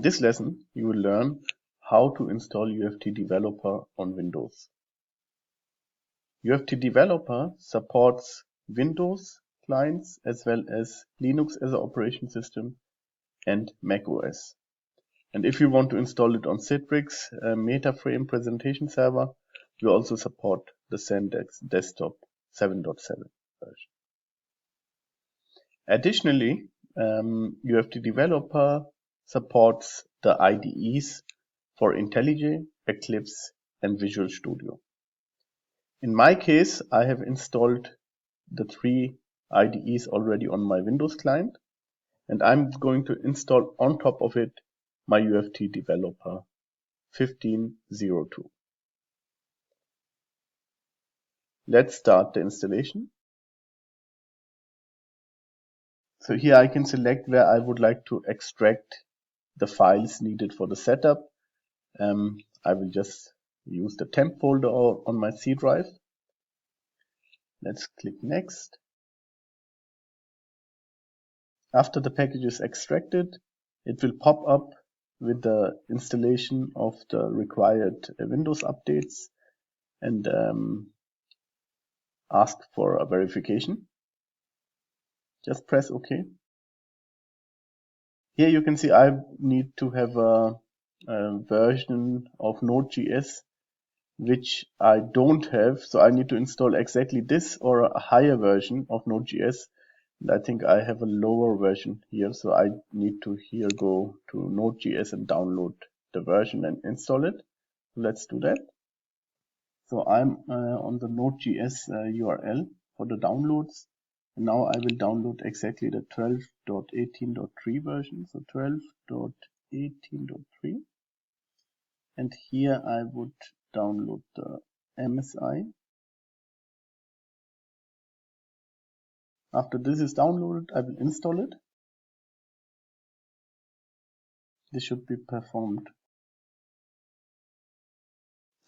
this lesson, you will learn how to install UFT Developer on Windows. UFT Developer supports Windows clients as well as Linux as an operating system and Mac OS. And if you want to install it on Citrix, MetaFrame presentation server, we also support the Sandex Desktop 7.7 version. Additionally, UFT Developer supports the IDEs for IntelliJ, Eclipse, and Visual Studio. In my case, I have installed the 3 IDEs already on my Windows client, and I'm going to install on top of it my UFT Developer 15.02. Let's start the installation. So here I can select where I would like to extract the files needed for the setup. I will just use the temp folder on my C drive. Let's click next. After the package is extracted, it will pop up with the installation of the required Windows updates and ask for a verification. Just press OK. Here you can see I need to have a version of Node.js which I don't have, so I need to install exactly this or a higher version of Node.js. And I think I have a lower version here, so I need to here go to Node.js and download the version and install it. Let's do that. So I'm on the Node.js URL for the downloads. And now I will download exactly the 12.18.3 version, so 12.18.3. And here I would download the MSI. After this is downloaded, I will install it. This should be performed.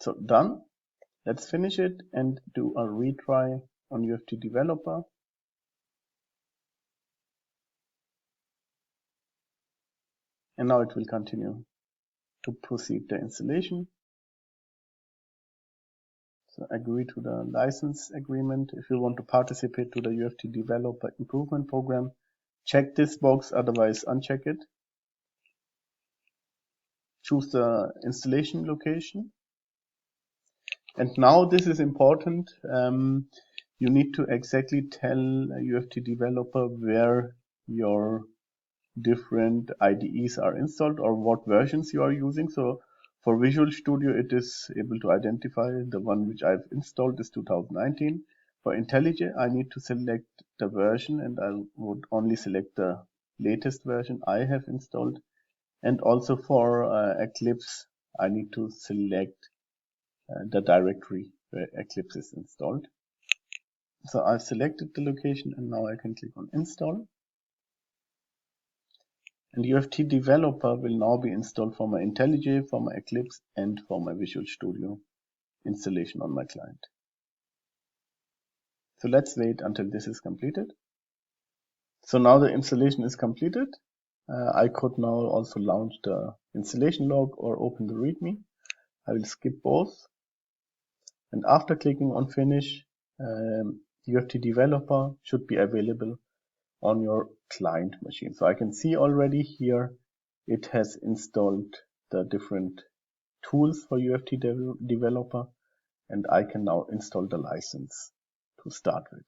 So done. Let's finish it and do a retry on UFT Developer. And now it will continue to proceed the installation. So agree to the license agreement. If you want to participate to the UFT Developer Improvement Program, check this box, otherwise uncheck it. Choose the installation location. And now this is important. You need to exactly tell UFT Developer where your different IDEs are installed or what versions you are using. So for Visual Studio, it is able to identify the one which I've installed is 2019. For IntelliJ, I need to select the version and I would only select the latest version I have installed. And also for Eclipse, I need to select the directory where Eclipse is installed. So I've selected the location and now I can click on install. And UFT Developer will now be installed for my IntelliJ, for my Eclipse, and for my Visual Studio installation on my client. So let's wait until this is completed. So now the installation is completed. I could now also launch the installation log or open the README. I will skip both. And after clicking on finish, UFT Developer should be available on your client machine. So I can see already here it has installed the different tools for UFT Developer, and I can now install the license to start with.